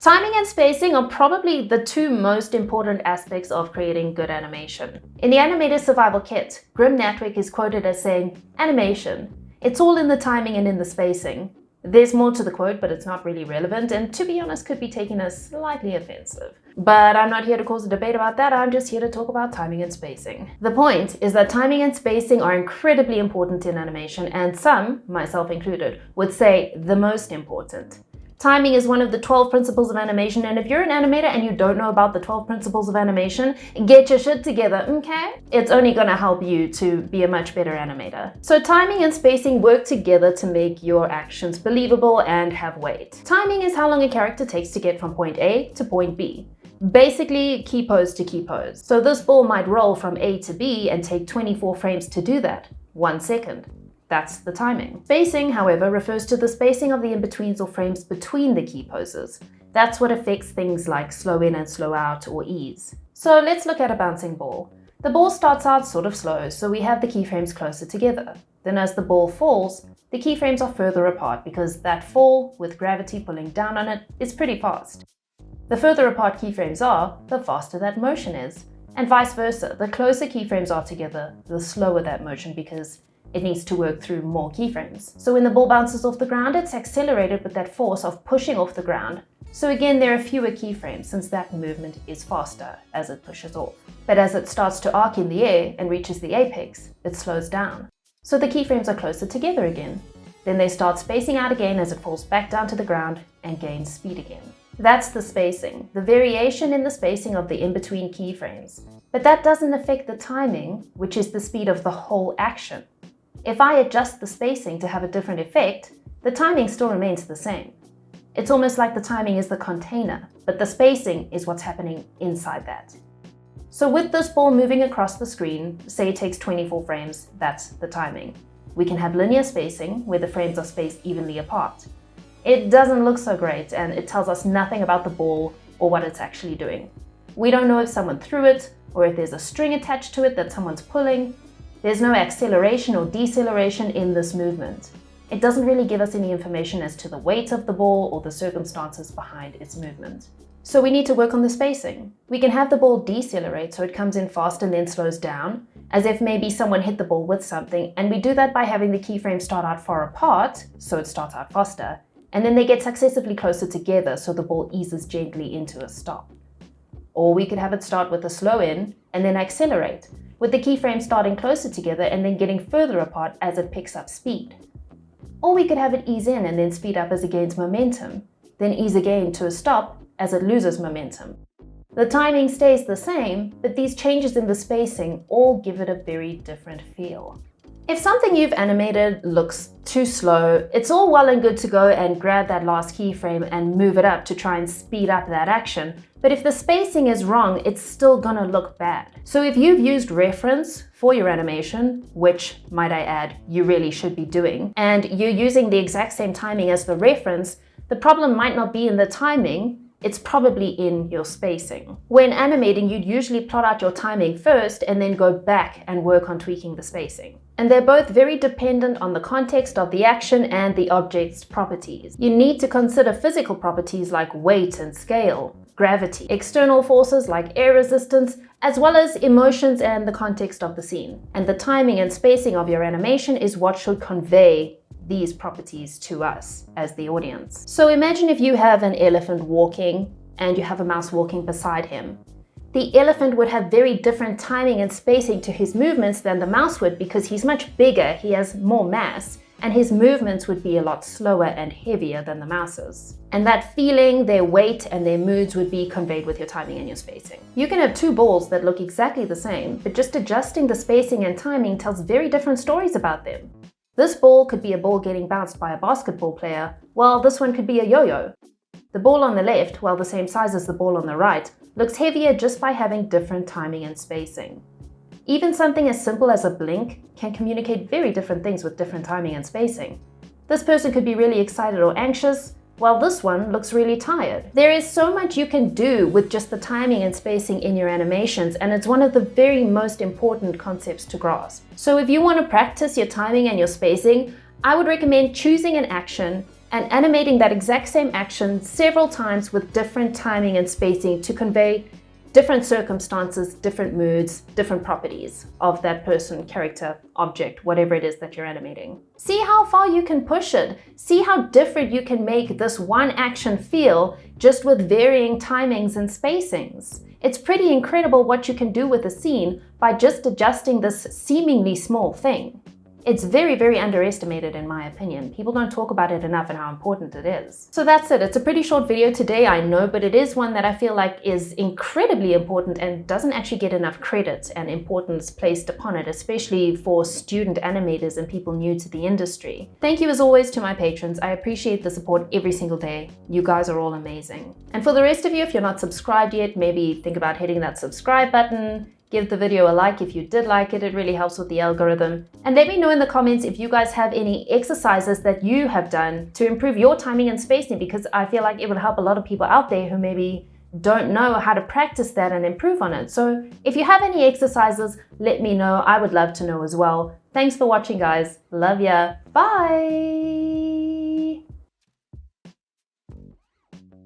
Timing and spacing are probably the two most important aspects of creating good animation. In the Animator Survival Kit, Grim Natwick is quoted as saying, "Animation, it's all in the timing and in the spacing." There's more to the quote, but it's not really relevant, and to be honest, could be taken as slightly offensive. But I'm not here to cause a debate about that, I'm just here to talk about timing and spacing. The point is that timing and spacing are incredibly important in animation, and some, myself included, would say the most important. Timing is one of the 12 principles of animation, and if you're an animator and you don't know about the 12 principles of animation, get your shit together, okay? It's only gonna help you to be a much better animator. So timing and spacing work together to make your actions believable and have weight. Timing is how long a character takes to get from point A to point B. Basically, key pose to key pose. So this ball might roll from A to B and take 24 frames to do that. 1 second. That's the timing. Spacing, however, refers to the spacing of the in-betweens or frames between the key poses. That's what affects things like slow in and slow out or ease. So let's look at a bouncing ball. The ball starts out sort of slow, so we have the keyframes closer together. Then as the ball falls, the keyframes are further apart because that fall, with gravity pulling down on it, is pretty fast. The further apart keyframes are, the faster that motion is. And vice versa, the closer keyframes are together, the slower that motion because it needs to work through more keyframes. So when the ball bounces off the ground, it's accelerated with that force of pushing off the ground. So again, there are fewer keyframes since that movement is faster as it pushes off. But as it starts to arc in the air and reaches the apex, it slows down. So the keyframes are closer together again. Then they start spacing out again as it falls back down to the ground and gains speed again. That's the spacing, the variation in the spacing of the in-between keyframes. But that doesn't affect the timing, which is the speed of the whole action. If I adjust the spacing to have a different effect, the timing still remains the same. It's almost like the timing is the container, but the spacing is what's happening inside that. So with this ball moving across the screen, say it takes 24 frames, that's the timing. We can have linear spacing, where the frames are spaced evenly apart. It doesn't look so great, and it tells us nothing about the ball or what it's actually doing. We don't know if someone threw it, or if there's a string attached to it that someone's pulling. There's no acceleration or deceleration in this movement. It doesn't really give us any information as to the weight of the ball or the circumstances behind its movement. So we need to work on the spacing. We can have the ball decelerate so it comes in fast and then slows down, as if maybe someone hit the ball with something, and we do that by having the keyframes start out far apart, so it starts out faster, and then they get successively closer together so the ball eases gently into a stop. Or we could have it start with a slow in and then accelerate, with the keyframes starting closer together and then getting further apart as it picks up speed. Or we could have it ease in and then speed up as it gains momentum, then ease again to a stop as it loses momentum. The timing stays the same, but these changes in the spacing all give it a very different feel. If something you've animated looks too slow, it's all well and good to go and grab that last keyframe and move it up to try and speed up that action. But if the spacing is wrong, it's still gonna look bad. So if you've used reference for your animation, which, might I add, you really should be doing, and you're using the exact same timing as the reference, the problem might not be in the timing, it's probably in your spacing. When animating, you'd usually plot out your timing first and then go back and work on tweaking the spacing. And they're both very dependent on the context of the action and the object's properties. You need to consider physical properties like weight and scale, gravity, external forces like air resistance, as well as emotions and the context of the scene. And the timing and spacing of your animation is what should convey these properties to us as the audience. So imagine if you have an elephant walking and you have a mouse walking beside him. The elephant would have very different timing and spacing to his movements than the mouse would because he's much bigger, he has more mass, and his movements would be a lot slower and heavier than the mouse's. And that feeling, their weight, and their moods would be conveyed with your timing and your spacing. You can have two balls that look exactly the same, but just adjusting the spacing and timing tells very different stories about them. This ball could be a ball getting bounced by a basketball player, while this one could be a yo-yo. The ball on the left, while the same size as the ball on the right, looks heavier just by having different timing and spacing. Even something as simple as a blink can communicate very different things with different timing and spacing. This person could be really excited or anxious, while this one looks really tired. There is so much you can do with just the timing and spacing in your animations, and it's one of the very most important concepts to grasp. So if you want to practice your timing and your spacing, I would recommend choosing an action and animating that exact same action several times with different timing and spacing to convey different circumstances, different moods, different properties of that person, character, object, whatever it is that you're animating. See how far you can push it. See how different you can make this one action feel just with varying timings and spacings. It's pretty incredible what you can do with a scene by just adjusting this seemingly small thing. It's very, very underestimated in my opinion. People don't talk about it enough and how important it is. So that's it. It's a pretty short video today, I know, but it is one that I feel like is incredibly important and doesn't actually get enough credit and importance placed upon it, especially for student animators and people new to the industry. Thank you as always to my patrons. I appreciate the support every single day. You guys are all amazing. And for the rest of you, if you're not subscribed yet, maybe think about hitting that subscribe button. Give the video a like if you did like it. It really helps with the algorithm. And let me know in the comments if you guys have any exercises that you have done to improve your timing and spacing, because I feel like it would help a lot of people out there who maybe don't know how to practice that and improve on it. So if you have any exercises, let me know. I would love to know as well. Thanks for watching, guys. Love ya. Bye.